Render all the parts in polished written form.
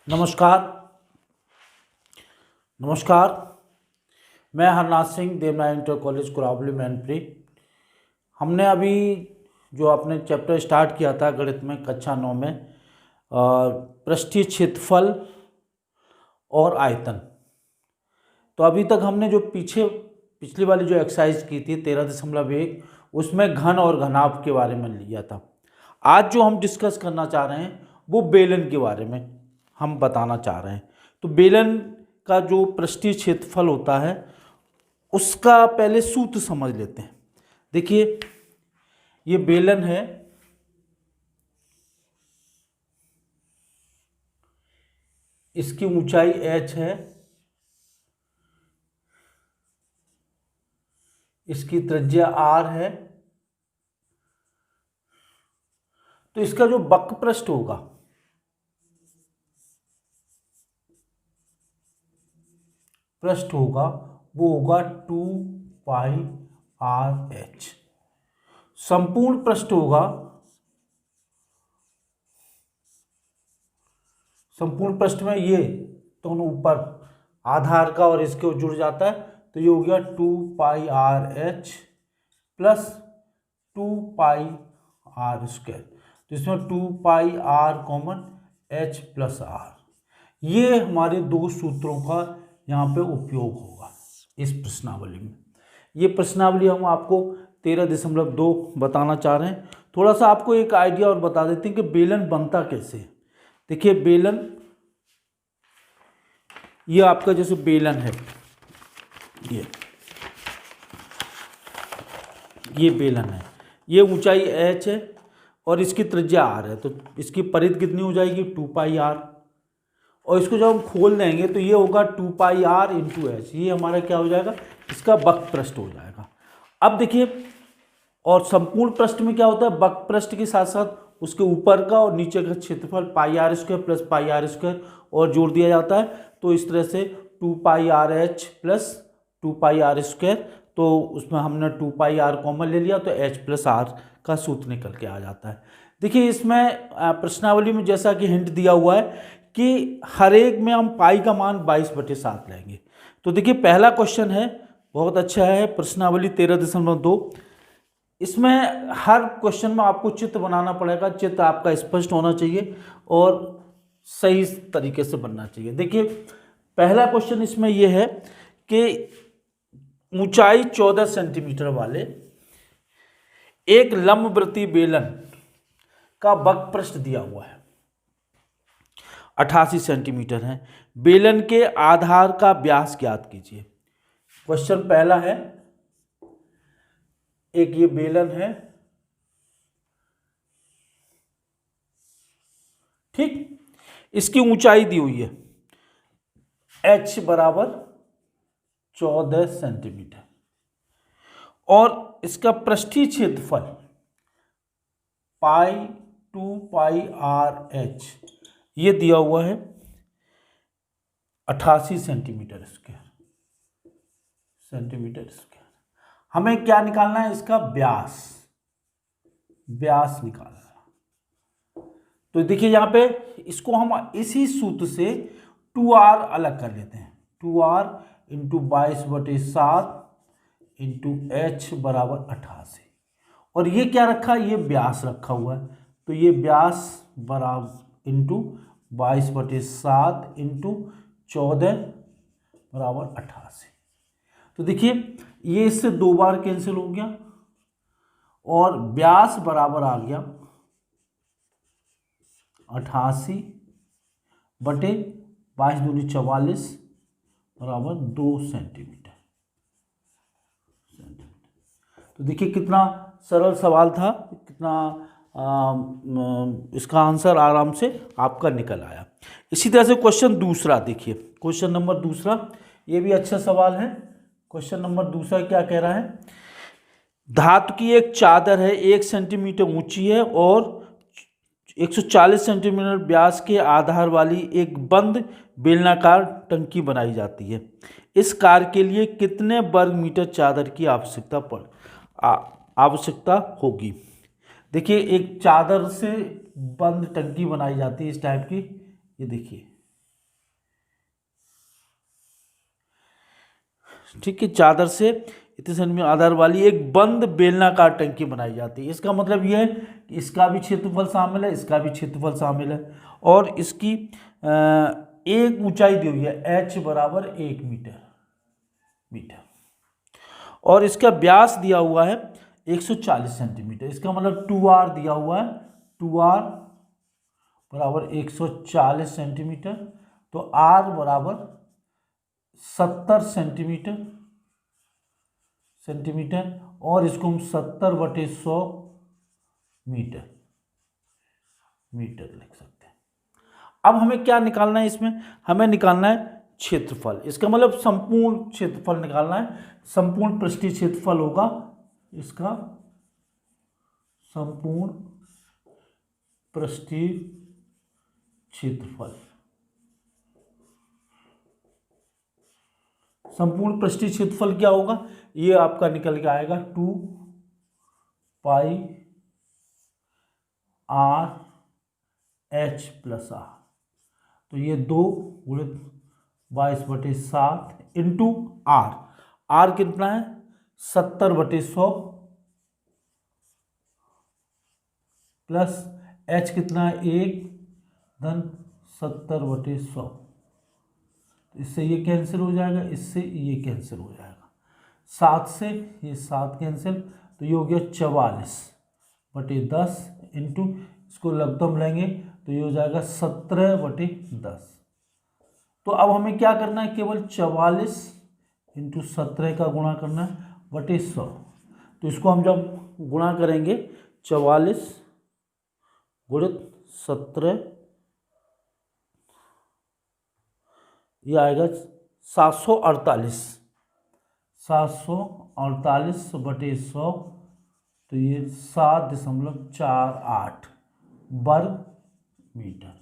नमस्कार। नमस्कार। मैं हरनाथ सिंह, देवनागरी इंटर कॉलेज कुरावली मैनपुरी। हमने अभी जो अपने चैप्टर स्टार्ट किया था गणित में कक्षा 9 में पृष्ठीय क्षेत्रफल और आयतन। तो अभी तक हमने जो पिछली वाली जो एक्सरसाइज की थी 13.1 उसमें घन और घनाभ के बारे में लिया था। आज जो हम डिस्कस करना चाह रहे हैं वो बेलन के बारे में हम बताना चाह रहे हैं। तो बेलन का जो पृष्ठीय क्षेत्रफल होता है उसका पहले सूत्र समझ लेते हैं। देखिए, ये बेलन है, इसकी ऊंचाई h है, इसकी त्रिज्या r है। तो इसका जो वक्रपृष्ठ होगा वो होगा 2 पाई r h। संपूर्ण पृष्ठ होगा, संपूर्ण पृष्ठ में ये दोनों ऊपर आधार का और इसके जुड़ जाता है, तो ये हो गया 2 पाई r h प्लस 2 पाई r स्क्वायर। तो इसमें 2 पाई r common h plus r, ये हमारे दो सूत्रों का यहाँ पे उपयोग होगा इस प्रश्नावली में। ये प्रश्नावली हम आपको 13.2 बताना चाह रहे हैं। थोड़ा सा आपको एक आइडिया और बता देते हैं कि बेलन बनता कैसे है। देखिए, बेलन, ये आपका जैसे बेलन है, ये बेलन है, ये ऊंचाई h है और इसकी त्रिज्या r है। तो इसकी परिधि कितनी हो जाएगी? 2 पाई r। और इसको जब हम खोल देंगे तो ये होगा 2 पाई r इंटू एच। ये हमारा क्या हो जाएगा? इसका वक्रपृष्ठ हो जाएगा। अब देखिए, और संपूर्ण पृष्ठ में क्या होता है? वक्रपृष्ठ के साथ साथ उसके ऊपर का और नीचे का क्षेत्रफल पाई r square plus pi r square और जोड़ दिया जाता है। तो इस तरह से 2 पाई r h प्लस 2 पाई r स्क्वायर, तो उसमें हमने 2 पाई r कॉमन ले लिया तो h प्लस r का सूत्र निकल के आ जाता है। देखिए, इसमें प्रश्नावली में जैसा कि हिंट दिया हुआ है कि हर एक में हम पाई का मान 22/7 लेंगे। तो देखिए, पहला क्वेश्चन है, बहुत अच्छा है, प्रश्नावली 13.2। इसमें हर क्वेश्चन में आपको चित्र बनाना पड़ेगा। चित्र आपका स्पष्ट होना चाहिए और सही तरीके से बनना चाहिए। देखिए, पहला क्वेश्चन इसमें यह है कि ऊंचाई 14 सेंटीमीटर वाले एक लंबवृत्तीय बेलन का वक्रपृष्ठ दिया हुआ है, 88 सेंटीमीटर है। बेलन के आधार का व्यास ज्ञात कीजिए। क्वेश्चन पहला है, एक ये बेलन है, ठीक, इसकी ऊंचाई दी हुई है h बराबर 14 सेंटीमीटर और इसका पृष्ठीय क्षेत्रफल पाई 2 पाई r h ये दिया हुआ है 88 सेंटीमीटर स्क्वायर। हमें क्या निकालना है? इसका व्यास निकालना। तो देखिए, यहां पे इसको हम इसी सूत्र से 2r अलग कर लेते हैं। 2r इंटू 22/7 इंटू h बराबर 88। और ये क्या रखा? ये व्यास रखा हुआ है। तो ये व्यास बराबर इंटू 22/7 इंटू 14 बराबर 88। तो देखिए, ये इससे 2 बार कैंसिल हो गया और व्यास बराबर आ गया 88 बटे 22 दूनी 44 बराबर 2 सेंटीमीटर। तो देखिए, कितना सरल सवाल था, कितना इसका आंसर आराम से आपका निकल आया। इसी तरह से क्वेश्चन दूसरा देखिए, क्वेश्चन नंबर दूसरा, ये भी अच्छा सवाल है। क्वेश्चन नंबर दूसरा क्या कह रहा है? धातु की एक चादर है, 1 सेंटीमीटर ऊंची है और 140 सेंटीमीटर व्यास के आधार वाली एक बंद बेलनाकार टंकी बनाई जाती है। इस कार्य के लिए कितने वर्ग मीटर चादर की आवश्यकता होगी? देखिए एक चादर से बंद टंकी बनाई जाती है इस टाइप की, ये देखिए, ठीक है, चादर से इतने सेंटीमीटर आधार वाली एक बंद बेलनाकार टंकी बनाई जाती है। इसका मतलब ये है कि इसका भी क्षेत्रफल शामिल है, इसका भी क्षेत्रफल शामिल है, और इसकी एक ऊंचाई दी हुई है h बराबर 1 मीटर, और इसका व्यास दिया हुआ है 140 सेंटीमीटर। इसका मतलब 2r दिया हुआ है, 2r बराबर 140 सेंटीमीटर, तो r बराबर 70 सेंटीमीटर, और इसको हम 70/100 मीटर लिख सकते हैं। अब हमें क्या निकालना है इसमें, हमें निकालना है क्षेत्रफल। इसका मतलब संपूर्ण क्षेत्रफल निकालना है। संपूर्ण पृष्ठीय क्षेत्रफल होगा इसका, संपूर्ण पृष्ठीय क्षेत्रफल, संपूर्ण पृष्ठीय क्षेत्रफल क्या होगा, ये आपका निकल के आएगा 2 पाई r h प्लस r। तो ये 2 गुणित 22/7 इंटू r कितना है 70/100 प्लस h कितना है 1 धन 70/100। इससे ये कैंसिल हो जाएगा, इससे ये कैंसिल हो जाएगा, 7 से ये 7 कैंसिल, तो ये हो गया 44/10 इंटू, इसको लघुत्तम लेंगे तो ये हो जाएगा 17/10। तो अब हमें क्या करना है, केवल 44 इंटू 17 का गुणा करना है बटे 100। तो इसको हम जब गुणा करेंगे 44 गुणित 17, ये आएगा 748/100, तो ये 7.48 वर्ग मीटर।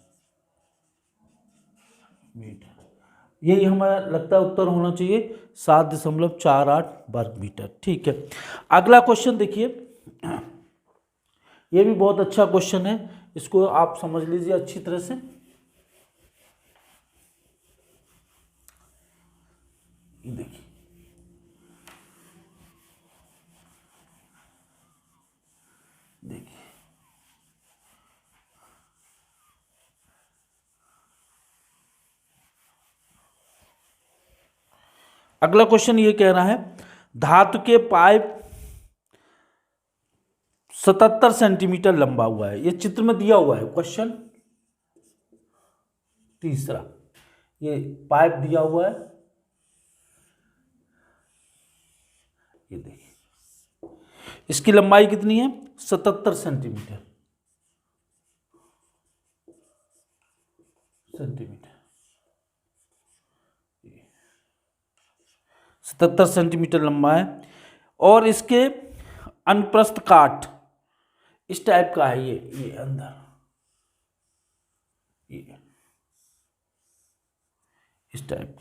यही हमारा लगता है उत्तर होना चाहिए, 7.48 वर्ग मीटर। ठीक है, अगला क्वेश्चन देखिए, ये भी बहुत अच्छा क्वेश्चन है, इसको आप समझ लीजिए अच्छी तरह से। देखिए अगला क्वेश्चन ये कह रहा है, धातु के पाइप 77 सेंटीमीटर लंबा हुआ है। ये चित्र में दिया हुआ है क्वेश्चन। तीसरा, ये पाइप दिया हुआ है, ये देखिए, इसकी लंबाई कितनी है 77 सेंटीमीटर। 77 सेंटीमीटर लंबा है, और इसके अनुप्रस्थ काट इस टाइप का है, ये अंदर, ये इस टाइप।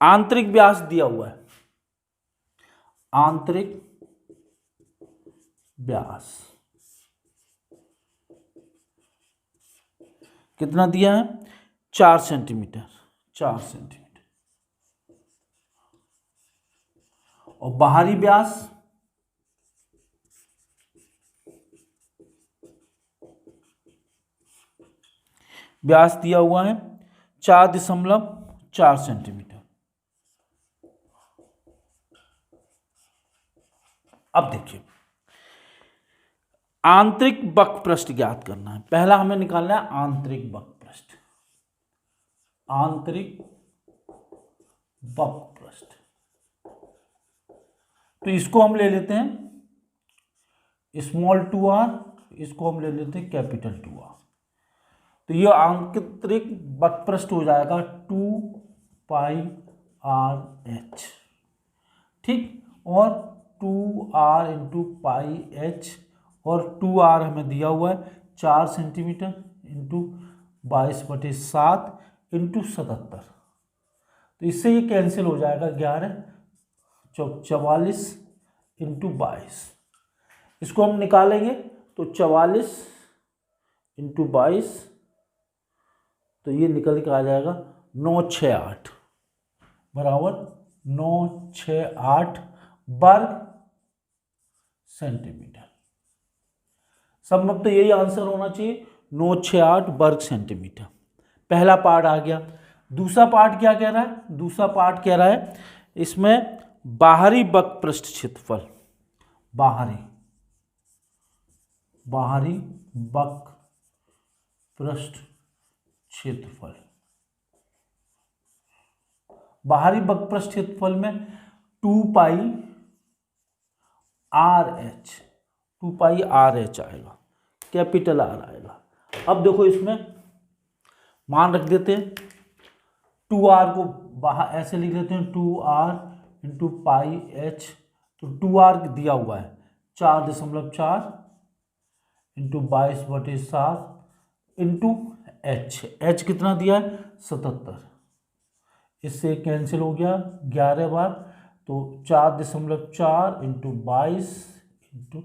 आंतरिक व्यास दिया हुआ है, आंतरिक व्यास कितना दिया है 4 सेंटीमीटर, और बाहरी व्यास दिया हुआ है 4.4 सेंटीमीटर। अब देखिए, आंतरिक वक्र पृष्ठ ज्ञात करना है। पहला हमें निकालना है आंतरिक वक्र पृष्ठ, आंतरिक वक्र पृष्ठ। तो इसको हम ले लेते हैं स्मॉल 2r, इसको हम ले लेते हैं कैपिटल 2r। तो ये आंतरिक वक्र पृष्ठ हो जाएगा 2 पाई r h, ठीक, और 2r इंटू पाई h, और 2r हमें दिया हुआ है 4 सेंटीमीटर इंटू 22/7 इंटू 77। तो इससे ये कैंसिल हो जाएगा 11 44 इंटू 22। इसको हम निकालेंगे तो 44 इंटू 22, तो ये निकल के आ जाएगा 968 बराबर 968 वर्ग सेंटीमीटर। सब तो यही आंसर होना चाहिए, 968 वर्ग सेंटीमीटर। पहला पार्ट आ गया। दूसरा पार्ट क्या कह रहा है? दूसरा पार्ट कह रहा है इसमें बाहरी वक्र क्षेत्रफल, बाहरी वक्र क्षेत्रफल, बाहरी वक्र क्षेत्रफल में 2 पाई आर एच आएगा, कैपिटल आर आएगा। अब देखो इसमें मान रख देते हैं, 2r को बाहर ऐसे लिख लेते हैं, 2r इंटू पाई एच, तो 2r दिया हुआ है 4.4 इंटू 22/7 इंटू एच कितना दिया है 77, इससे कैंसिल हो गया 11 बार, तो 4.4 इंटू 22 इंटू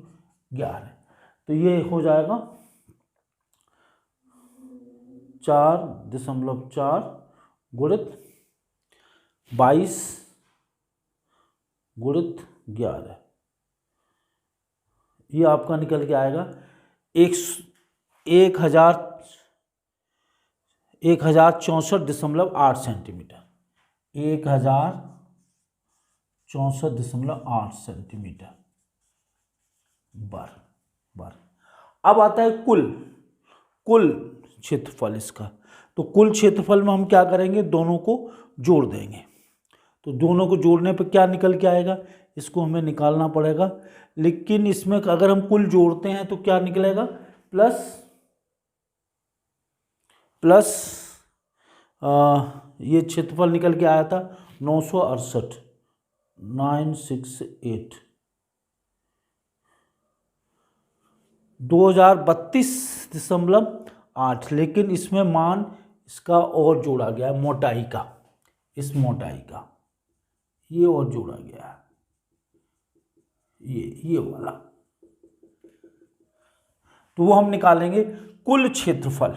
11, तो ये हो जाएगा 4.4 गुणित 22 गुणित 11, ये आपका निकल के आएगा 1064.8 सेंटीमीटर, 1064.8 सेंटीमीटर बार। अब आता है कुल क्षेत्रफल इसका। तो कुल क्षेत्रफल में हम क्या करेंगे, दोनों को जोड़ देंगे। तो दोनों को जोड़ने पर क्या निकल के आएगा, इसको हमें निकालना पड़ेगा। लेकिन इसमें अगर हम कुल जोड़ते हैं तो क्या निकलेगा, प्लस ये क्षेत्रफल निकल के आया था 968 968 2032.8, लेकिन इसमें मान इसका और जोड़ा गया है, मोटाई का, इस मोटाई का ये और जोड़ा गया है, ये वाला। तो वो हम निकालेंगे कुल क्षेत्रफल,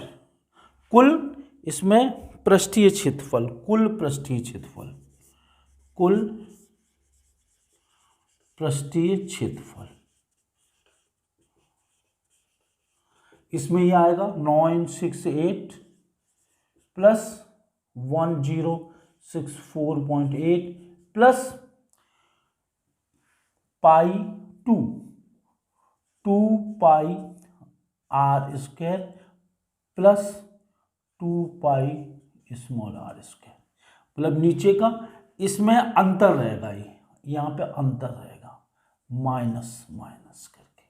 कुल इसमें पृष्ठीय क्षेत्रफल, कुल पृष्ठीय क्षेत्रफल, इसमें ये आएगा 968 plus 1064.8 plus pi 2 pi are square plus 2 pi small r square, मतलब नीचे का इसमें अंतर रहेगा, ये यहाँ पे अंतर रहेगा माइनस करके,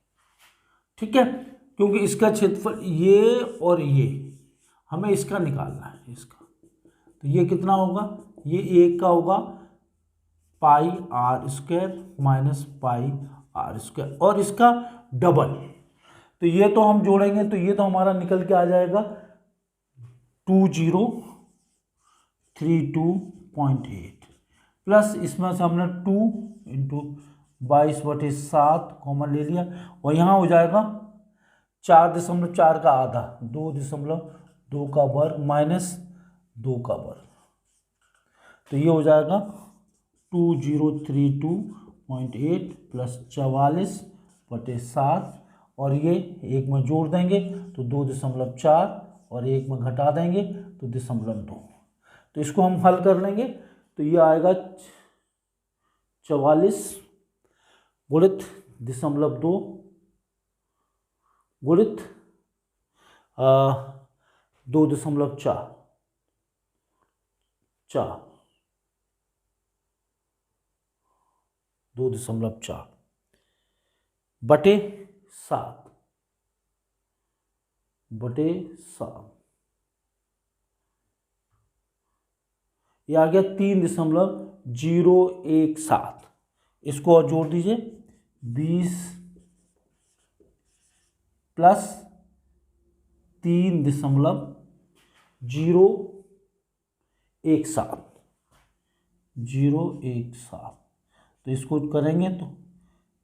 ठीक है, क्योंकि इसका क्षेत्रफल ये और ये हमें इसका निकालना है, इसका। तो ये कितना होगा, ये एक का होगा pi are square minus pi are square, और इसका डबल। तो ये तो हम जोड़ेंगे तो ये तो हमारा निकल के आ जाएगा 2032.8 प्लस इसमें से हमने 2 इंटू 22/7 कॉमन ले लिया, और यहाँ हो जाएगा 4.4 का आधा, 2.2 का वर्ग माइनस 2 का वर्ग, तो ये हो जाएगा 2032.8 प्लस 44/7, और ये एक में जोड़ देंगे तो 2.4 और एक में घटा देंगे तो 0.2। तो इसको हम हल कर लेंगे तो ये आएगा 44 गुणित 0.2 गुणित 2.4 बटे 7 ये आ गया 3.017, इसको और जोड़ दीजिए 20 प्लस 3.017 तो इसको करेंगे तो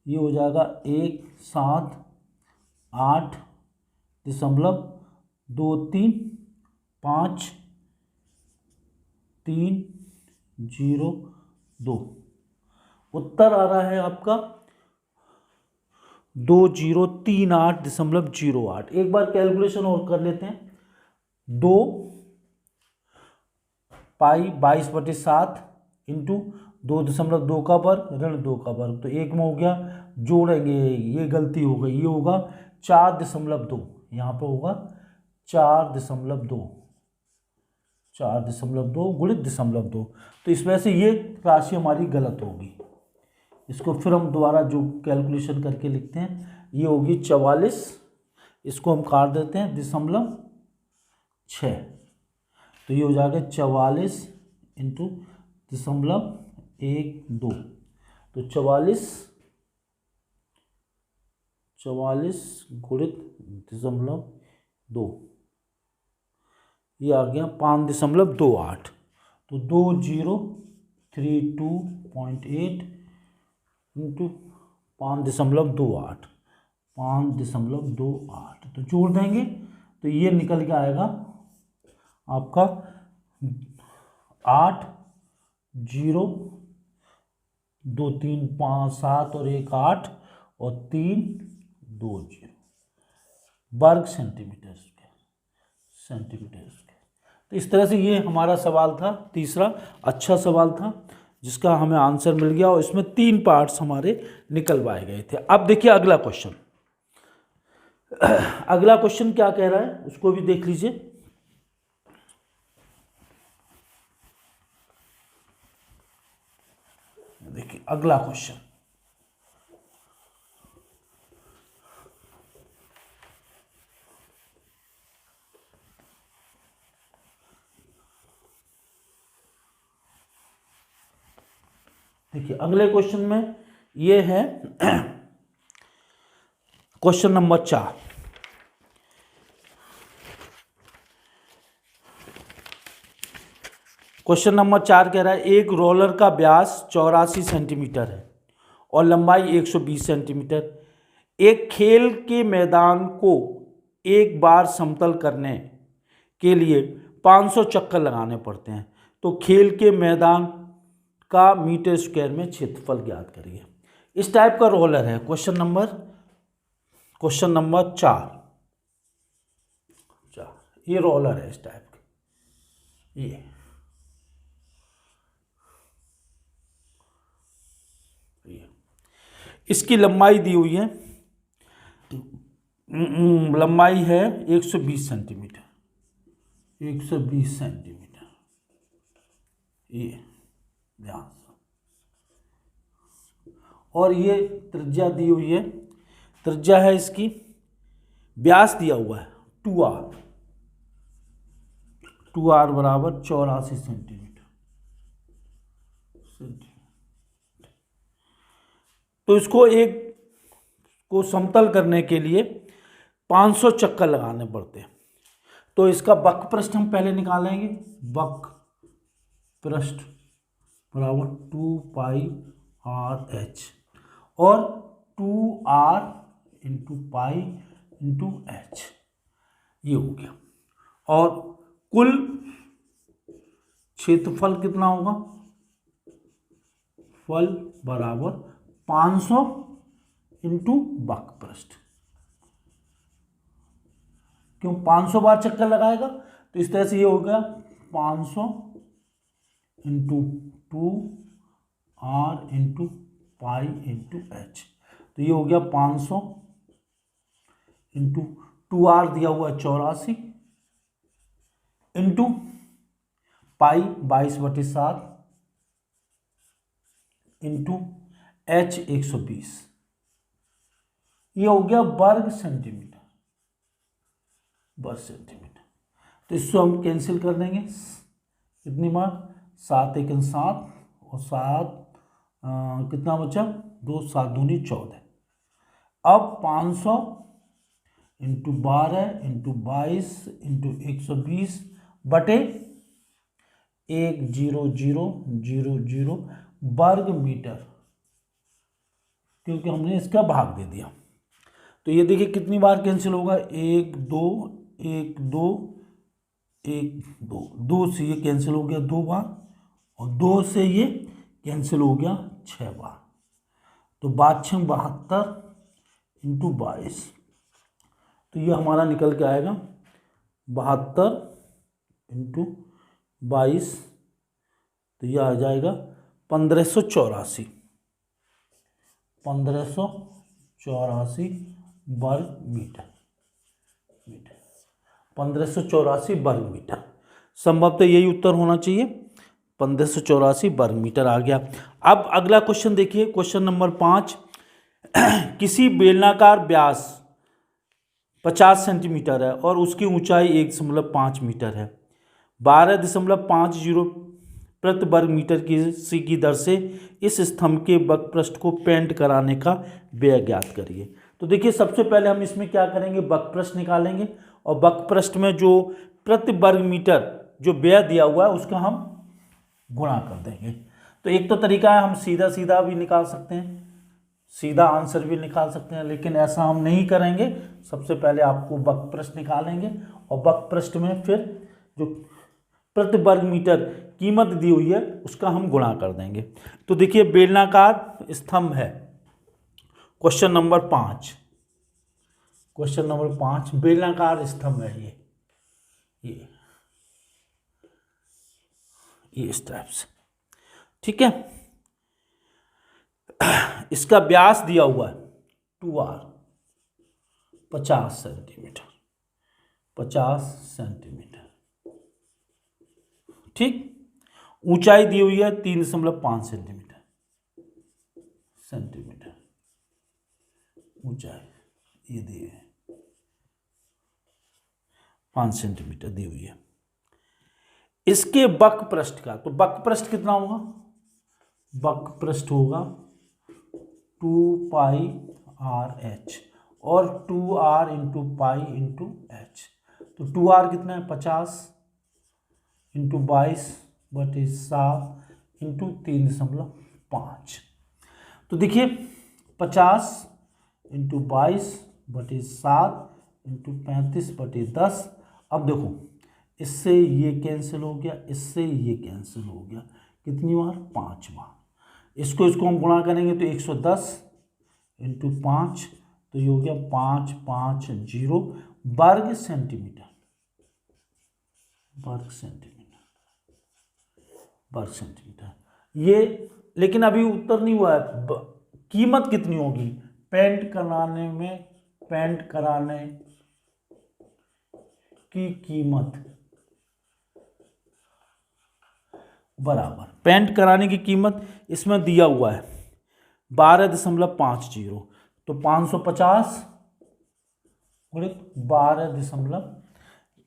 ये हो जाएगा 17 8.25302। उत्तर आ रहा है आपका 2038.08। एक बार कैलकुलेशन और कर लेते हैं। 2 पाई 22/7 इंटू 2.2 का वर्ग ऋण 2 का वर्ग, तो एक में हो गया, जोड़ेंगे, ये गलती हो गई, ये होगा 4.2, यहाँ पे होगा 4.2 गुणित 0.2, तो इस वजह से ये राशि हमारी गलत होगी। इसको फिर हम दोबारा जो कैलकुलेशन करके लिखते हैं, ये होगी 44, इसको हम काट देते हैं 0.6, तो ये हो जाएगा 44 इंटू 0.12, तो 44 गुणित 0.2, ये आ गया 5.28, तो 2032.8 इंटू 5.28, 5.28, तो जोड़ देंगे तो ये निकल के आएगा आपका 8.02357 और 1 8 और 320 वर्ग सेंटीमीटर स्क्वायर। तो इस तरह से ये हमारा सवाल था तीसरा, अच्छा सवाल था जिसका हमें आंसर मिल गया और इसमें 3 पार्ट्स हमारे निकलवाए गए थे। अब देखिए अगला क्वेश्चन। अगला क्वेश्चन क्या कह रहा है उसको भी देख लीजिए। देखिए अगला क्वेश्चन, देखिए अगले क्वेश्चन में ये है क्वेश्चन नंबर 4। क्वेश्चन नंबर 4 कह रहा है एक रोलर का व्यास 84 सेंटीमीटर है और लंबाई 120 सेंटीमीटर। एक खेल के मैदान को एक बार समतल करने के लिए 500 चक्कर लगाने पड़ते हैं, तो खेल के मैदान का मीटर स्क्वायर में क्षेत्रफल ज्ञात करिए। इस टाइप का रोलर है। क्वेश्चन नंबर 4, ये रोलर है इस टाइप के, ये इसकी लंबाई दी हुई है, लंबाई है 120 सेंटीमीटर, 120 सेंटीमीटर, ये ध्यान, और ये त्रिज्या दी हुई है, त्रिज्या है इसकी, व्यास दिया हुआ है 2r बराबर 84 सेंटीमीटर। तो इसको एक को समतल करने के लिए 500 चक्कर लगाने पड़ते हैं, तो इसका वक्र पृष्ठ हम पहले निकालेंगे। वक्र पृष्ठ बराबर 2πr/h और 2r into pi into h, ये हो गया। और कुल क्षेत्रफल कितना होगा, फल बराबर 500 इंटू वक्र पृष्ठ, क्यों 500 बार चक्कर लगाएगा, तो इस तरह से ये हो गया 500 into 2r into pi into h, तो ये हो गया 500 इंटू 2r दिया हुआ 84 इंटू पाई 22/7 इंटू h 120, ये हो गया वर्ग सेंटीमीटर। तो इसको हम कैंसिल कर देंगे, कितनी बार, 7 × 7 और 7 कितना बचा, 2 7 दूनी 14। अब 500 इंटू 12 इंटू 22 इंटू 120 बटे 10000 वर्ग मीटर, क्योंकि हमने इसका भाग दे दिया। तो ये देखिए कितनी बार कैंसिल होगा, 1 2 1 2 1 2, 2 से ये कैंसिल हो गया 2 बार, और 2 से ये कैंसिल हो गया 6 बार। तो 5×6 = 72 इंटू 22, तो ये हमारा निकल के आएगा 72 इंटू 22, तो ये आ जाएगा 1584 वर्ग मीटर। 1584 वर्ग मीटर, संभवतः यही उत्तर होना चाहिए, 1584 वर्ग मीटर आ गया। अब अगला क्वेश्चन देखिए, क्वेश्चन नंबर 5। किसी बेलनाकार व्यास 50 सेंटीमीटर है और उसकी ऊंचाई 1.5 मीटर है। 12.50 प्रति वर्ग मीटर की दर से इस स्तंभ के वक्रपृष्ठ को पेंट कराने का व्यय ज्ञात करिए। तो देखिए सबसे पहले हम इसमें क्या करेंगे, वक्रपृष्ठ निकालेंगे, और वक्रपृष्ठ में जो प्रति वर्ग मीटर जो व्यय दिया हुआ है उसका हम गुणा कर देंगे। तो एक तो तरीका है, हम सीधा सीधा भी निकाल सकते हैं, सीधा आंसर भी निकाल सकते हैं, लेकिन ऐसा हम नहीं करेंगे। सबसे पहले आपको वक्रपृष्ठ निकालेंगे और वक्रपृष्ठ में फिर जो प्रति वर्ग मीटर कीमत दी हुई है उसका हम गुणा कर देंगे। तो देखिए बेलनाकार स्तंभ है, क्वेश्चन नंबर 5, बेलनाकार स्तंभ है ये इस टाइप से, ठीक है। इसका व्यास दिया हुआ है 2r 50 सेंटीमीटर, ठीक। ऊंचाई दी हुई है 3.5 सेंटीमीटर ऊंचाई ये दी है, 5 सेंटीमीटर दी हुई है। इसके वक्रपृष्ठ का, तो वक्रपृष्ठ कितना होगा, वक्रपृष्ठ होगा 2πrh और 2r into pi into h। तो 2r कितना है 50 इंटू 22/7 इंटू 3.5। तो देखिए 50 इंटू 22/7 इंटू 35/10। अब देखो इससे ये कैंसिल हो गया, इससे ये कैंसिल हो गया, कितनी बार 5 बार। इसको हम गुणा करेंगे तो 110 इंटू 5, तो ये हो गया 550 वर्ग सेंटीमीटर। ये लेकिन अभी उत्तर नहीं हुआ है, कीमत कितनी होगी पेंट कराने की कीमत बराबर, पेंट कराने की कीमत इसमें दिया हुआ है 12.50, तो 550 गुणित 12,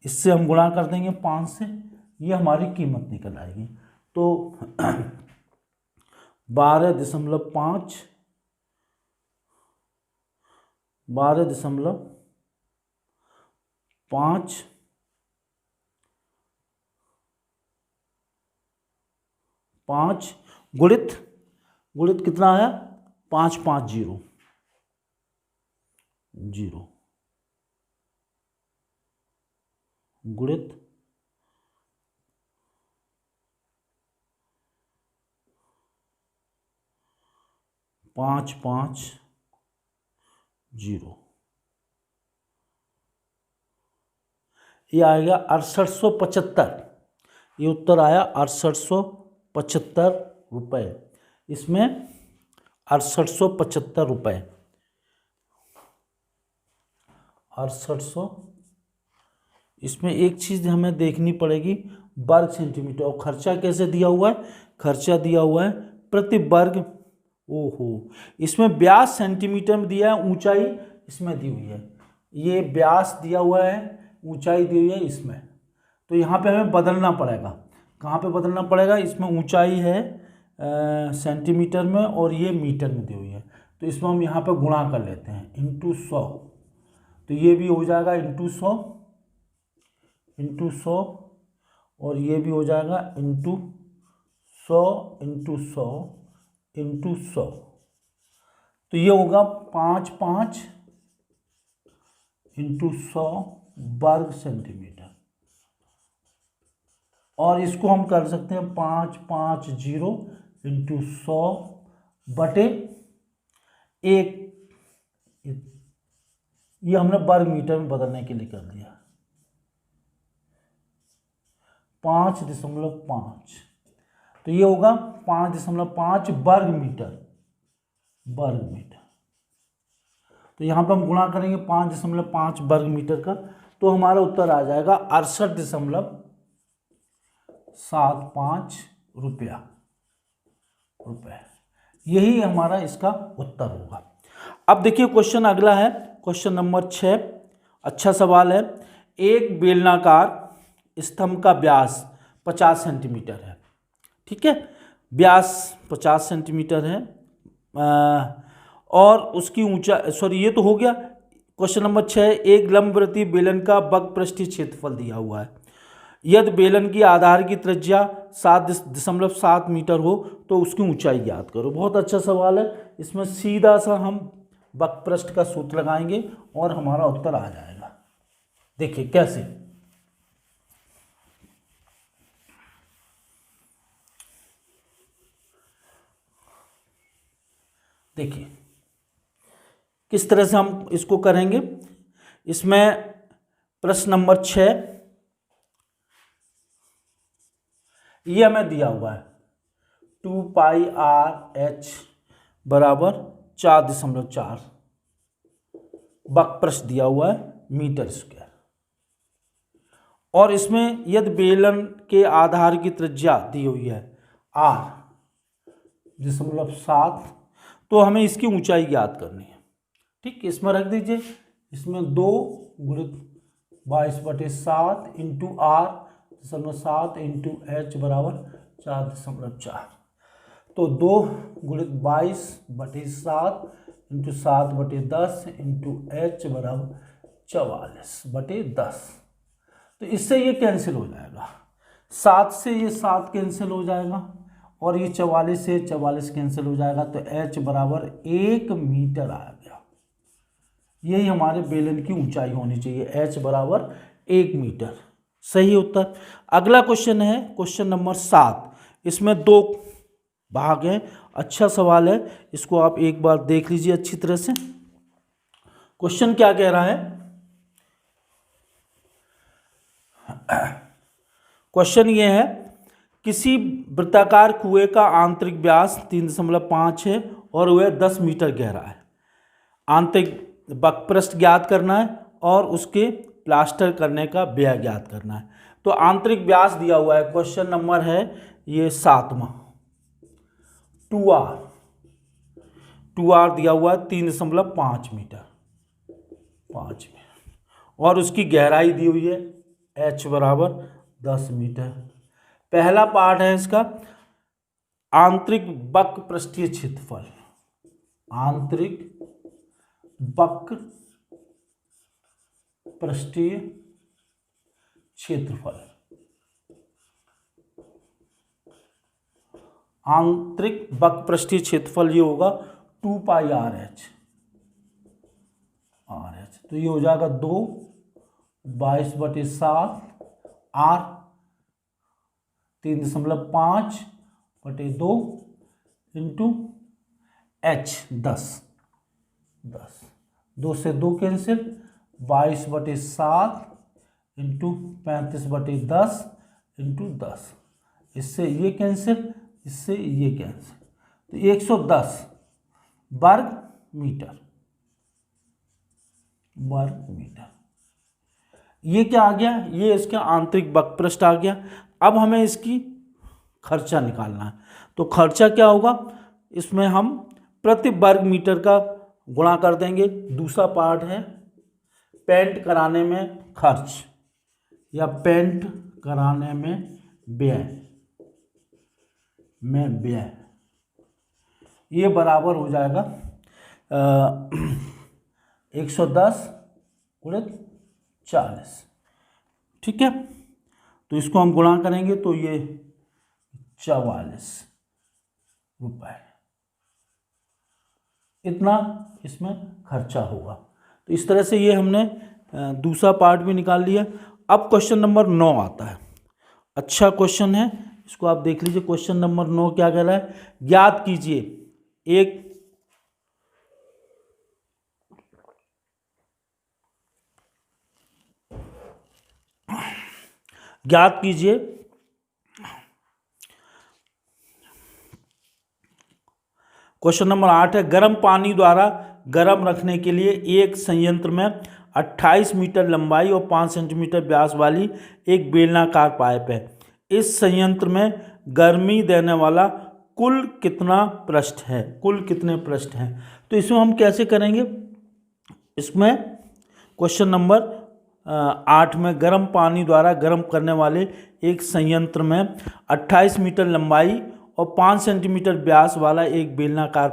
इससे हम गुणा कर देंगे 5 से, ये हमारी कीमत निकल आएगी। तो 12.5 गुणित कितना आया 550 गुणित 550, ये आएगा 6875। ये उत्तर आया 6875 रुपये। इसमें 6875 रुपये, 6800। इसमें एक चीज़ हमें देखनी पड़ेगी, वर्ग सेंटीमीटर, और खर्चा कैसे दिया हुआ है, खर्चा दिया हुआ है प्रति वर्ग, ओहो, इसमें व्यास सेंटीमीटर में दिया है, ऊंचाई इसमें दी हुई है, ये व्यास दिया हुआ है, ऊंचाई दी हुई है इसमें, तो यहाँ पे हमें बदलना पड़ेगा। कहाँ पे बदलना पड़ेगा, इसमें ऊंचाई है सेंटीमीटर में और ये मीटर में दी हुई है, तो इसमें हम यहाँ पे गुणा कर लेते हैं इंटू 100, तो ये भी हो जाएगा इंटू 100 और ये भी हो जाएगा इंटू 100 इंटू 100 इंटू 100, तो ये होगा 55 इंटू 100 वर्ग सेंटीमीटर, और इसको हम कर सकते हैं 550 इंटू 100 बटे 1, ये हमने वर्ग मीटर में बदलने के लिए कर दिया। 5.5, तो ये होगा 5.5 वर्ग मीटर, तो यहाँ पे हम गुणा करेंगे 5.5 वर्ग मीटर का, तो हमारा उत्तर आ जाएगा 68.75 रुपया। यही हमारा इसका उत्तर होगा। अब देखिए क्वेश्चन अगला है, क्वेश्चन नंबर 6। अच्छा सवाल है। एक बेलनाकार स्तंभ का व्यास 50 सेंटीमीटर है, ठीक है, व्यास 50 सेंटीमीटर है, और उसकी ऊंचाई, सॉरी ये तो हो गया। क्वेश्चन नंबर 6, एक लंबवृत्तीय बेलन का वक्रपृष्ठीय क्षेत्रफल दिया हुआ है। यदि बेलन की आधार की त्रिज्या 7.7 मीटर हो तो उसकी ऊंचाई ज्ञात करो। बहुत अच्छा सवाल है। इसमें सीधा सा हम वक्रपृष्ठ का सूत्र लगाएंगे और हमारा उत्तर आ जाएगा। देखिए कैसे, देखिए किस तरह से हम इसको करेंगे। इसमें प्रश्न नंबर 6 ये हमें दिया हुआ है 2πr/h बराबर 4.4 वक्रपृष्ठ दिया हुआ है मीटर स्क्वायर, और इसमें यदि बेलन के आधार की त्रिज्या दी हुई है r.7, तो हमें इसकी ऊंचाई ज्ञात करनी है। ठीक, इसमें रख दीजिए, इसमें 2 गुणित 22/7 इंटू r.7 इंटू h बराबर 4.4, तो 2 गुणित 22/7 इंटू 7/10 इंटू h बराबर 44/10। तो इससे ये कैंसिल हो जाएगा, 7 से ये 7 कैंसिल हो जाएगा, और ये 44 से 44 कैंसिल हो जाएगा, तो h बराबर 1 मीटर आ गया। यही हमारे बेलन की ऊंचाई होनी चाहिए, h बराबर 1 मीटर। सही उत्तर। अगला क्वेश्चन है क्वेश्चन नंबर 7। इसमें 2 भाग हैं। अच्छा सवाल है, इसको आप एक बार देख लीजिए अच्छी तरह से। क्वेश्चन क्या कह रहा है, क्वेश्चन ये है, किसी वृत्ताकार कुएं का आंतरिक व्यास 3.5 है और वह 10 मीटर गहरा है। आंतरिक वक्रपृष्ठ ज्ञात करना है और उसके प्लास्टर करने का व्यय ज्ञात करना है। तो आंतरिक व्यास दिया हुआ है, क्वेश्चन नंबर है ये 7वां, 2r दिया हुआ है 3.5 मीटर, 5 मीटर, और उसकी गहराई दी हुई है h बराबर 10 मीटर। पहला पार्ट है इसका आंतरिक वक्रपृष्ठीय क्षेत्रफल, आंतरिक वक्रपृष्ठीय क्षेत्रफल, आंतरिक वक्रपृष्ठीय क्षेत्रफल ये होगा 2πr/h, तो ये हो जाएगा 2 22/7 r 3.5/2 इंटू h 10, 2 से 2 कैंसिल, 22/7 इंटू 35/10 इंटू 10, इससे ये कैंसिल, इससे ये कैंसिल, तो 110 वर्ग मीटर, ये क्या आ गया, ये इसका आंतरिक वक्रपृष्ठ आ गया। अब हमें इसकी खर्चा निकालना है, तो खर्चा क्या होगा, इसमें हम प्रति वर्ग मीटर का गुणा कर देंगे। दूसरा पार्ट है पेंट कराने में खर्च या पेंट कराने में व्यय, ये बराबर हो जाएगा 110 गुणित 40, ठीक है। तो इसको हम गुणा करेंगे तो ये 44 रुपए, इतना इसमें खर्चा होगा। तो इस तरह से ये हमने दूसरा पार्ट भी निकाल लिया। अब क्वेश्चन नंबर 9 आता है। अच्छा क्वेश्चन है, इसको आप देख लीजिए। क्वेश्चन नंबर 9 क्या कह रहा है, ज्ञात कीजिए एक ज्ञात कीजिए क्वेश्चन नंबर 8 है, गर्म पानी द्वारा गर्म रखने के लिए एक संयंत्र में 28 मीटर लंबाई और 5 सेंटीमीटर व्यास वाली एक बेलनाकार पाइप है। इस संयंत्र में गर्मी देने वाला कुल कितना पृष्ठ है, कुल कितने पृष्ठ हैं। तो इसमें हम कैसे करेंगे, इसमें क्वेश्चन नंबर 8 में गर्म पानी द्वारा गर्म करने वाले एक संयंत्र में 28 मीटर लंबाई और 5 सेंटीमीटर व्यास वाला एक बेलनाकार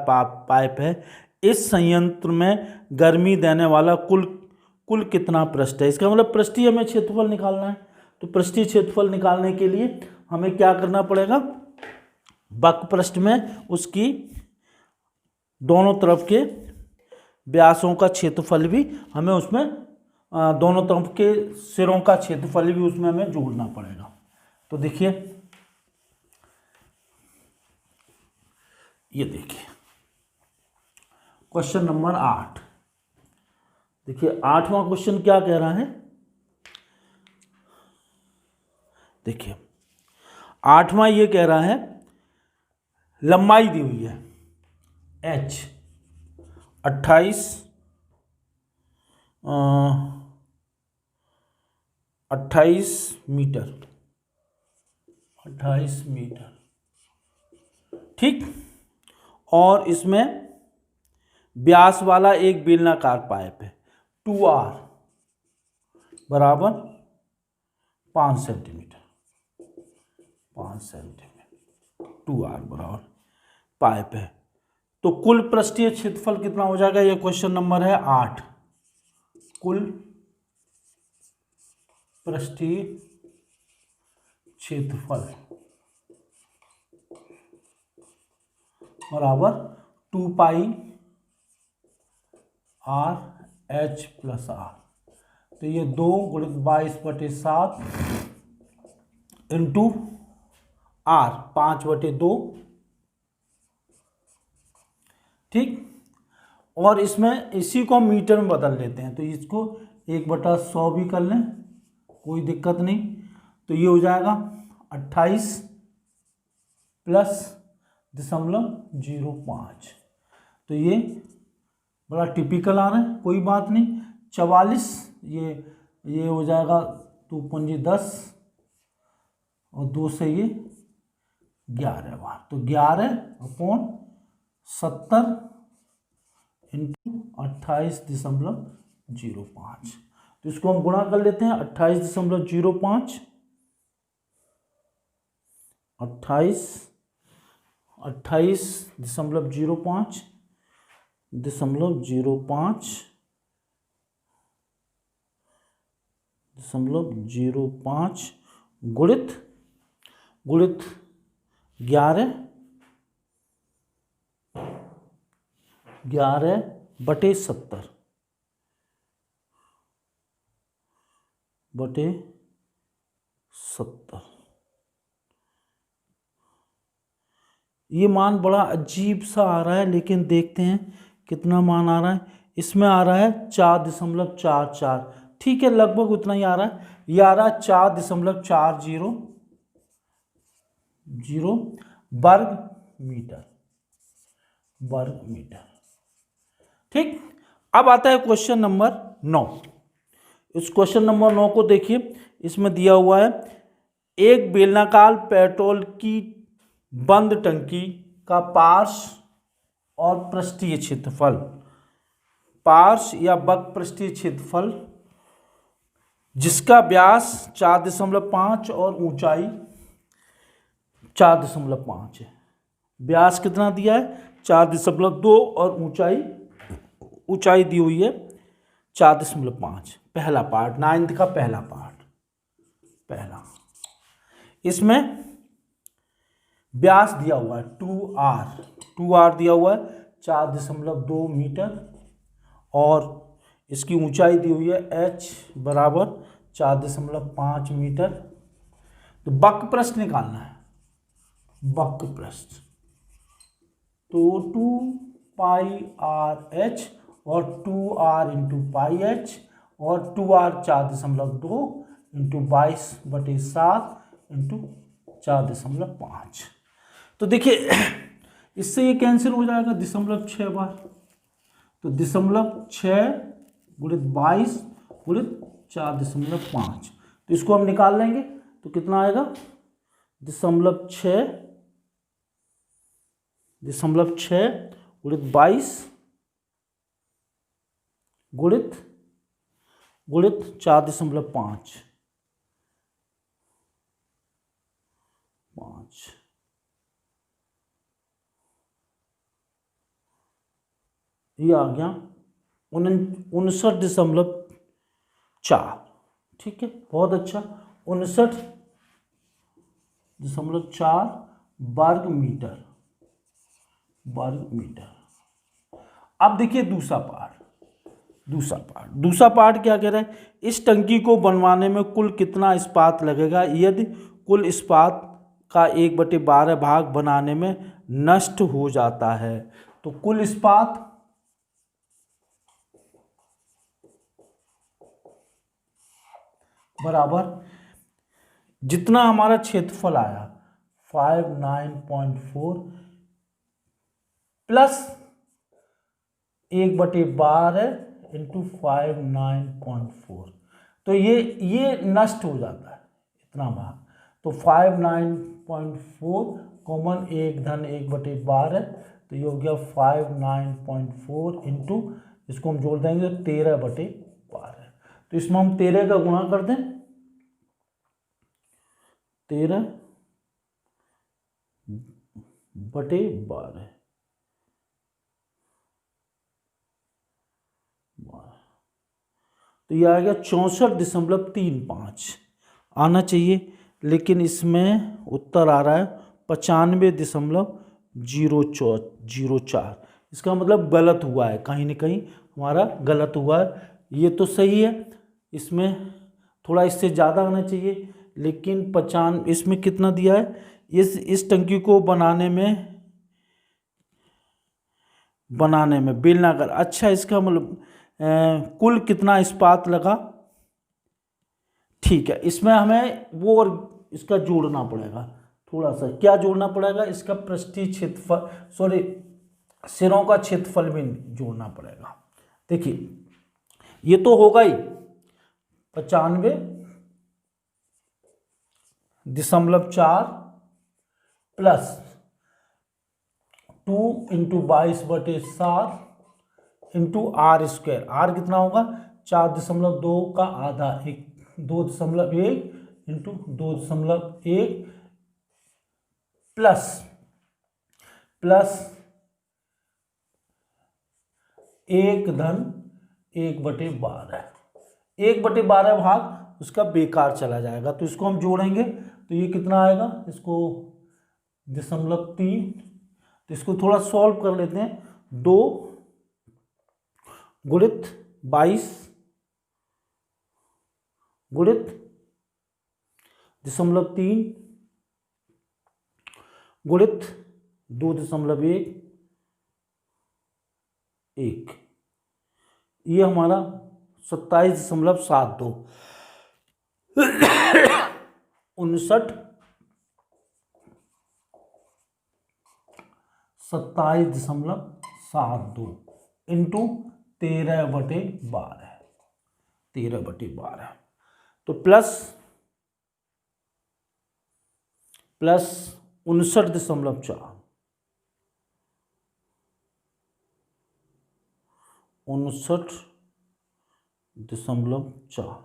पाइप है। इस संयंत्र में गर्मी देने वाला कुल कितना पृष्ठ है। इसका मतलब पृष्ठीय हमें क्षेत्रफल निकालना है। तो पृष्ठीय क्षेत्रफल निकालने के लिए हमें क्या करना पड़ेगा, वक्र पृष्ठ में उसकी दोनों तरफ के व्यासों का क्षेत्रफल भी हमें उसमें दोनों तरफ के सिरों का क्षेत्रफल भी उसमें हमें जोड़ना पड़ेगा। तो देखिए, ये देखिए क्वेश्चन नंबर 8। देखिए 8वां क्वेश्चन क्या कह रहा है, देखिए 8वां ये कह रहा है, लंबाई दी हुई है h 28 मीटर, 28 मीटर, ठीक। और इसमें व्यास वाला एक बेलनाकार पाइप है 2r बराबर 5 सेंटीमीटर, 5 सेंटीमीटर 2r बराबर पाइप है। तो कुल पृष्ठीय क्षेत्रफल कितना हो जाएगा, ये क्वेश्चन नंबर है 8। कुल पृष्ठीय क्षेत्रफल बराबर 2 पाई r h प्लस r। तो ये 2 गुणित 22/7 इंटू r 5/2, ठीक। और इसमें इसी को हम मीटर में बदल लेते हैं, तो इसको 1/100 भी कर लें, कोई दिक्कत नहीं। तो ये हो जाएगा 28 प्लस 0.05। तो ये बड़ा टिपिकल आ रहा है, कोई बात नहीं। 44 ये हो जाएगा 2 पंजी 10 और 2 से ये 11 बार, तो 11/70 इंटू 28.05। तो इसको हम गुणा कर लेते हैं, 28.05 28.05 गुणित 11/70 ये मान बड़ा अजीब सा आ रहा है, लेकिन देखते हैं कितना मान आ रहा है। इसमें आ रहा है 4.44, ठीक है, लगभग उतना ही आ रहा है। ये आ रहा है 4.400 वर्ग मीटर, ठीक। अब आता है क्वेश्चन नंबर 9। इस क्वेश्चन नंबर 9 को देखिए, इसमें दिया हुआ है, एक बेलनाकार पेट्रोल की बंद टंकी का पार्श्व और पृष्ठीय क्षेत्रफल, पार्श्व या वक्र पृष्ठीय क्षेत्रफल जिसका व्यास 4.5 और ऊंचाई 4.5 है। व्यास कितना दिया है, 4.2 और ऊंचाई दी हुई है 4.5। पहला पार्ट, 9th का पहला पार्ट, पहला। इसमें व्यास दिया हुआ है 2r दिया हुआ है 4.2 मीटर, और इसकी ऊंचाई दी हुई है h बराबर 4.5 मीटर। तो वक्र पृष्ठ निकालना है, वक्र पृष्ठ। तो 2πr/h और 2r इंटू पाई एच और 2r 4.2 इंटू 22/7 इंटू 4.5। तो देखिए इससे ये कैंसिल हो जाएगा 0.6 बार। तो 0.6 गुणित 22 गुणित 4.5। तो इसको हम निकाल लेंगे तो कितना आएगा 0.6 गुणित 22 गुणित 4.5 ये आ गया 59.4। ठीक है, बहुत अच्छा। 59.4 वर्ग मीटर। अब देखिए दूसरा पार्ट क्या कह रहा है, इस टंकी को बनवाने में कुल कितना इस्पात लगेगा यदि कुल इस्पात का 1/12 भाग बनाने में नष्ट हो जाता है। तो कुल इस्पात बराबर जितना हमारा क्षेत्रफल आया 59.4 प्लस 1/12 इंटू 59.4। तो ये नष्ट हो जाता है इतना भाग। तो 59.4 कॉमन 1/12, तो ये हो गया 59.4 इंटू, इसको हम जोड़ देंगे तो 13/12। तो इसमें हम 13 का गुणा कर दें, 13/12। तो ये आ गया 64.35 आना चाहिए, लेकिन इसमें उत्तर आ रहा है 95.04। इसका मतलब गलत हुआ है, कहीं ना कहीं हमारा गलत हुआ है। ये तो सही है, इसमें थोड़ा इससे ज़्यादा आना चाहिए, लेकिन 95 इसमें कितना दिया है, इस टंकी को बनाने में बेलनाकार। अच्छा, इसका मतलब कुल कितना इस्पात लगा, ठीक है। इसमें हमें वो और इसका जोड़ना पड़ेगा, थोड़ा सा क्या जोड़ना पड़ेगा, इसका पृष्ठीय क्षेत्रफल सिरों का क्षेत्रफल भी जोड़ना पड़ेगा। देखिए ये तो होगा ही 95.4 plus 2 into 22/7 into r square. R कितना होगा 4.2 का आधा, 2.1 इंटू 2.1 प्लस 1/12। 1/12 भाग उसका बेकार चला जाएगा, तो इसको हम जोड़ेंगे तो ये कितना आएगा, इसको 0.3। तो इसको थोड़ा सॉल्व कर लेते हैं। 2 गुणित 22 गुणित 0.3 गुणित 2.1, ये हमारा 27.72 27.72 इंटू 13/12। तो प्लस 59.4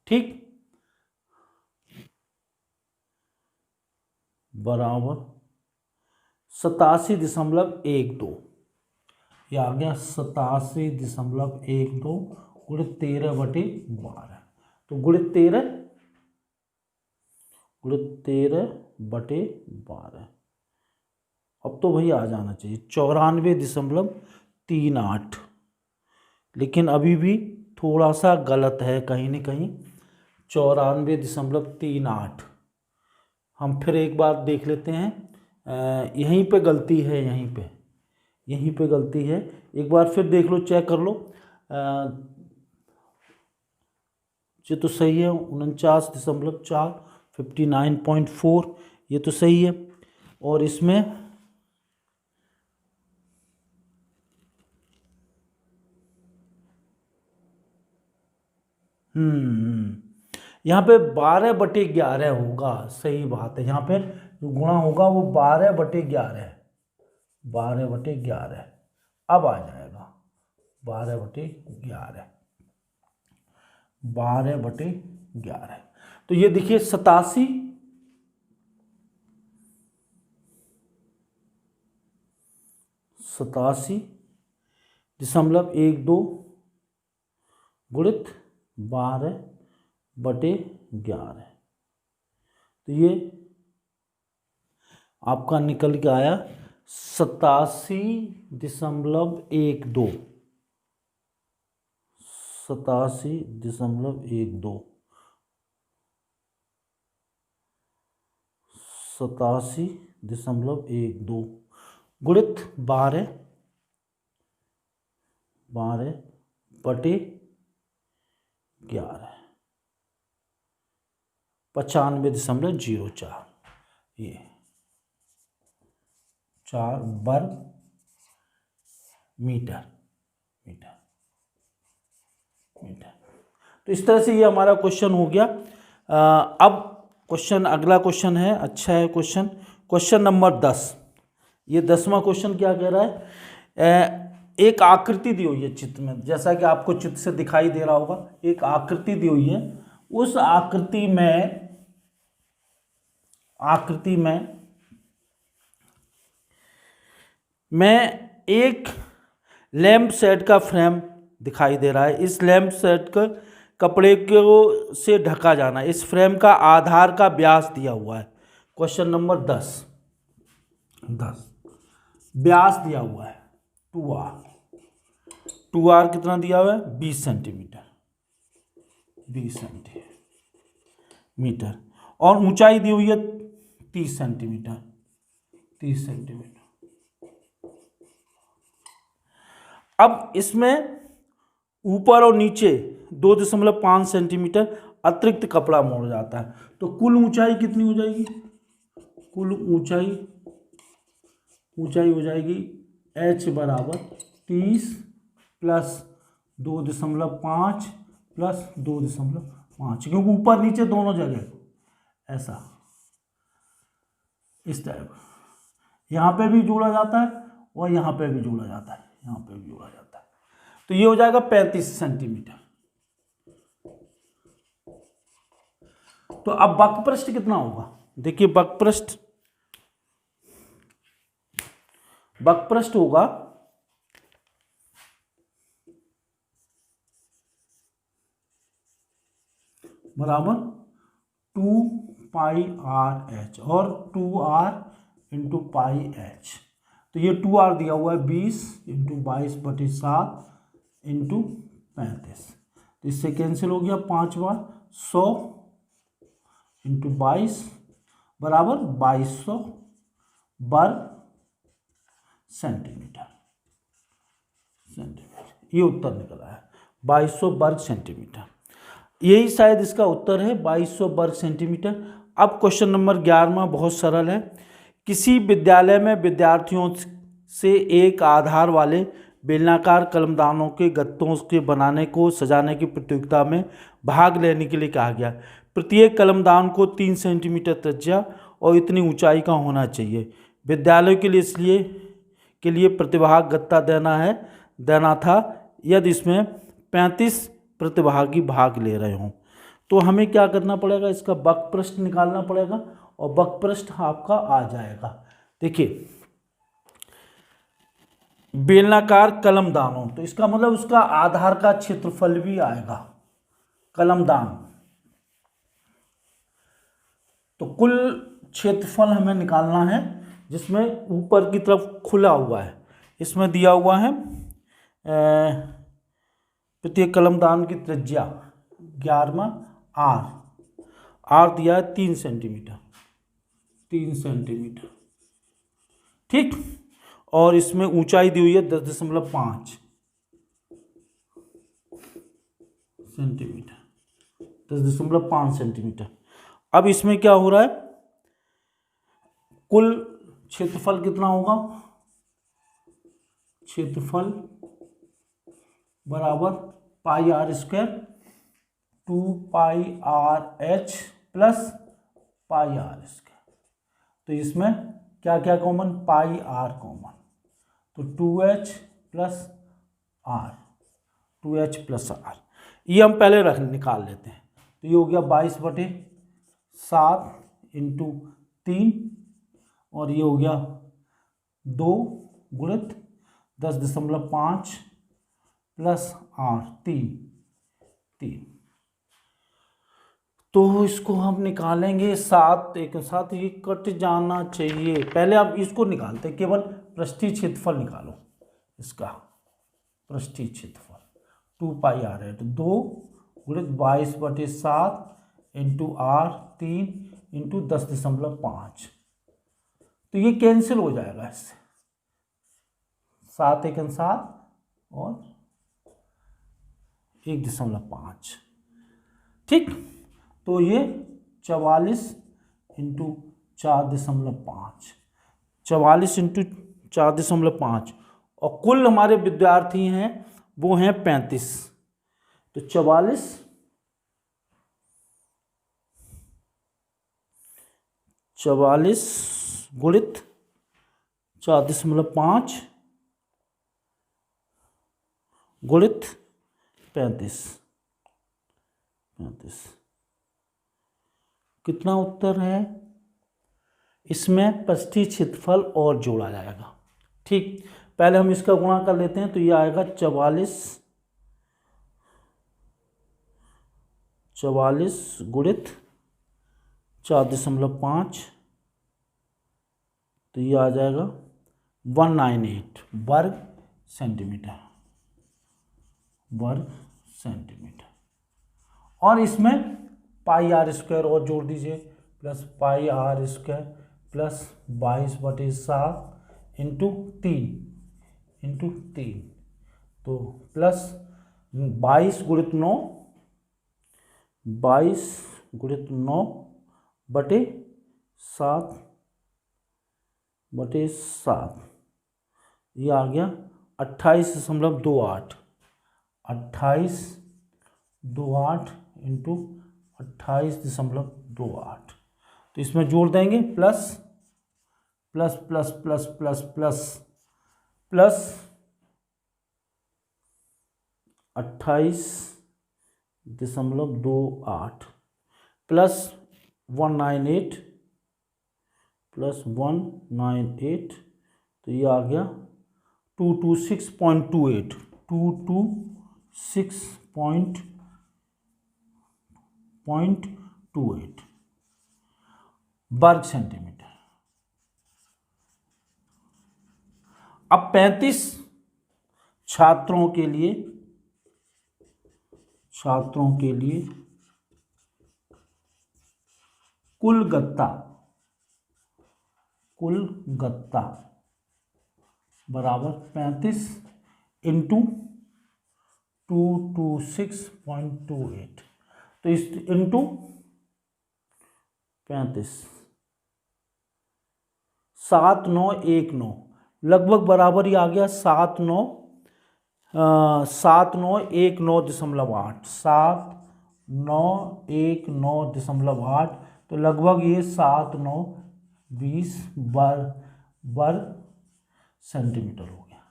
ठीक, बराबर 87.12। ये आ गया 87.12 गुणित 13/12। तो गुणित 13/12। अब तो भैया आ जाना चाहिए 94.38, लेकिन अभी भी थोड़ा सा गलत है कहीं न कहीं, 94.38। हम फिर एक बार देख लेते हैं, यहीं पे गलती है, यहीं पे गलती है। एक बार फिर देख लो, चेक कर लो। ये तो सही है, 49.4, 59.4, ये तो सही है। और इसमें यहाँ पे 12/11 होगा, सही बात है। यहाँ पे जो गुणा होगा वो 12/11 है, 12/11 अब आ जाएगा 12/11, 12/11। तो ये देखिए 87.12 गुणित 12/11, तो ये आपका निकल के आया 87.12, 87.12, 87.12 गुणित 12/11, 95.04, ये 4 वर्ग मीटर। तो इस तरह से ये हमारा क्वेश्चन हो गया। अब क्वेश्चन, अगला क्वेश्चन है, अच्छा है क्वेश्चन नंबर 10। ये 10वां क्वेश्चन क्या कह रहा है, एक आकृति दी हुई है चित्र में, जैसा कि आपको चित्र से दिखाई दे रहा होगा, एक आकृति दी हुई है। उस आकृति में एक लैंप सेट का फ्रेम दिखाई दे रहा है। इस लैंप सेट का कपड़े को से ढका जाना है। इस फ्रेम का आधार का व्यास दिया हुआ है। क्वेश्चन नंबर 10 व्यास दिया हुआ है 2r कितना दिया हुआ है, 20 सेंटीमीटर, और ऊंचाई दी हुई है 30 सेंटीमीटर। अब इसमें ऊपर और नीचे 2.5 सेंटीमीटर अतिरिक्त कपड़ा मोड़ जाता है, तो कुल ऊंचाई कितनी हो जाएगी, कुल ऊंचाई हो जाएगी h बराबर 30 प्लस 2.5 प्लस 2.5, क्योंकि ऊपर नीचे दोनों जगह ऐसा, इस टाइप यहाँ पे भी जोड़ा जाता है और यहाँ पे भी जोड़ा जाता है, तो ये हो जाएगा 35 सेंटीमीटर। तो अब वक्रपृष्ठ कितना होगा, देखिए वक्रपृष्ठ होगा बराबर 2πr/h और 2r इंटू पाई एच। तो ये 2r दिया हुआ है 20 इंटू 22/7 इंटू 35, तो इससे कैंसिल हो गया 5 बार, 100 इंटू 22 बराबर 2200 वर्ग सेंटीमीटर। ये उत्तर निकला है 2200 वर्ग सेंटीमीटर। यही शायद इसका उत्तर है 2200 वर्ग सेंटीमीटर। अब क्वेश्चन नंबर 11वां बहुत सरल है। किसी विद्यालय में विद्यार्थियों से एक आधार वाले बेलनाकार कलमदानों के गत्तों के बनाने को सजाने की प्रतियोगिता में भाग लेने के लिए कहा गया। प्रत्येक कलमदान को 3 सेंटीमीटर त्रिज्या और इतनी ऊंचाई का होना चाहिए। विद्यालय के लिए प्रतिभाग गत्ता देना था यदि इसमें 35 प्रतिभागी भाग ले रहे हों। तो हमें क्या करना पड़ेगा, इसका वक्रपृष्ठ निकालना पड़ेगा और वक्रपृष्ठ आपका आ जाएगा। देखिए बेलनाकार कलमदानों, तो इसका मतलब उसका आधार का क्षेत्रफल भी आएगा कलमदान। तो कुल क्षेत्रफल हमें निकालना है जिसमें ऊपर की तरफ खुला हुआ है, इसमें दिया हुआ है प्रत्येक कलमदान की त्रिज्या 11वां आर दिया है 3 सेंटीमीटर, 3 सेंटीमीटर, ठीक। और इसमें ऊंचाई दी हुई है 10.5 सेंटीमीटर, 10.5 सेंटीमीटर। अब इसमें क्या हो रहा है, कुल क्षेत्रफल कितना होगा, क्षेत्रफल बराबर pi are square 2 pi R H plus pi are square. तो इसमें क्या क्या कॉमन, पाई आर कॉमन, तो 2h plus are, 2h plus are, ये हम पहले निकाल लेते हैं। तो ये हो गया 22/7 इंटू 3 और ये हो गया 2 गुणित 10.5 प्लस आर 3। तो इसको हम निकालेंगे 7 एक साथ, ये कट जाना चाहिए। पहले आप इसको निकालते हैं, केवल पृष्ठीय क्षेत्रफल निकालो, इसका पृष्ठीय क्षेत्रफल 2 पाई आर है, तो 2 गुणित 22/7 इंटू आर 3 इंटू 10.5, तो ये कैंसिल हो जाएगा इससे, 7 एक 7 और 1.5, ठीक। तो ये 44 इंटू 4.5, 44 इंटू 4.5, और कुल हमारे विद्यार्थी हैं वो हैं 35, तो 44 गुणित 4.5 गुणित 35, कितना उत्तर है, इसमें पृष्ठीय क्षेत्रफल और जोड़ा जाएगा, ठीक। पहले हम इसका गुणा कर लेते हैं, तो ये आएगा 44 गुणित 4.5, तो ये आ जाएगा 198 वर्ग सेंटीमीटर, और इसमें पाई आर स्क्वायर और जोड़ दीजिए, plus pi are square plus 22/7 into 3, तो प्लस 22 गुणित 9 बटे 7, ये आ गया 28.28, 28.28 इंटू 28.28, तो इसमें जोड़ देंगे plus plus plus plus plus plus plus 28.28 plus 198 तो ये आ गया 226.28 वर्ग सेंटीमीटर। अब 35 छात्रों के लिए कुल गत्ता बराबर 35 इंटू 226.28, तो इस इंटू 35 7919 लगभग बराबर ही आ गया 7919.8 तो लगभग ये 7920 वर्ग सेंटीमीटर हो गया।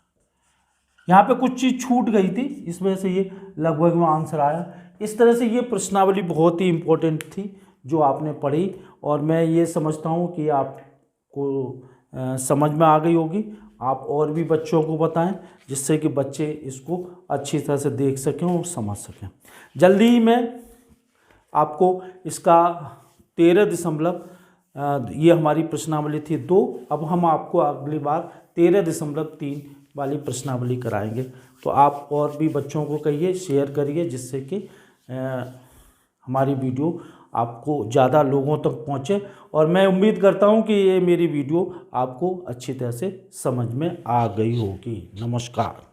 यहाँ पे कुछ चीज़ छूट गई थी, इस वजह से ये लगभग में आंसर आया। इस तरह से ये प्रश्नावली बहुत ही इम्पोर्टेंट थी जो आपने पढ़ी, और मैं ये समझता हूँ कि आपको समझ में आ गई होगी। आप और भी बच्चों को बताएं जिससे कि बच्चे इसको अच्छी तरह से देख सकें और समझ सकें। जल्दी ही मैं आपको इसका 13 ये हमारी प्रश्नावली थी 2, अब हम आपको अगली बार 13.3 वाली प्रश्नावली कराएंगे। तो आप और भी बच्चों को कहिए, शेयर करिए, जिससे कि हमारी वीडियो आपको ज़्यादा लोगों तक पहुँचे। और मैं उम्मीद करता हूँ कि ये मेरी वीडियो आपको अच्छी तरह से समझ में आ गई होगी। नमस्कार।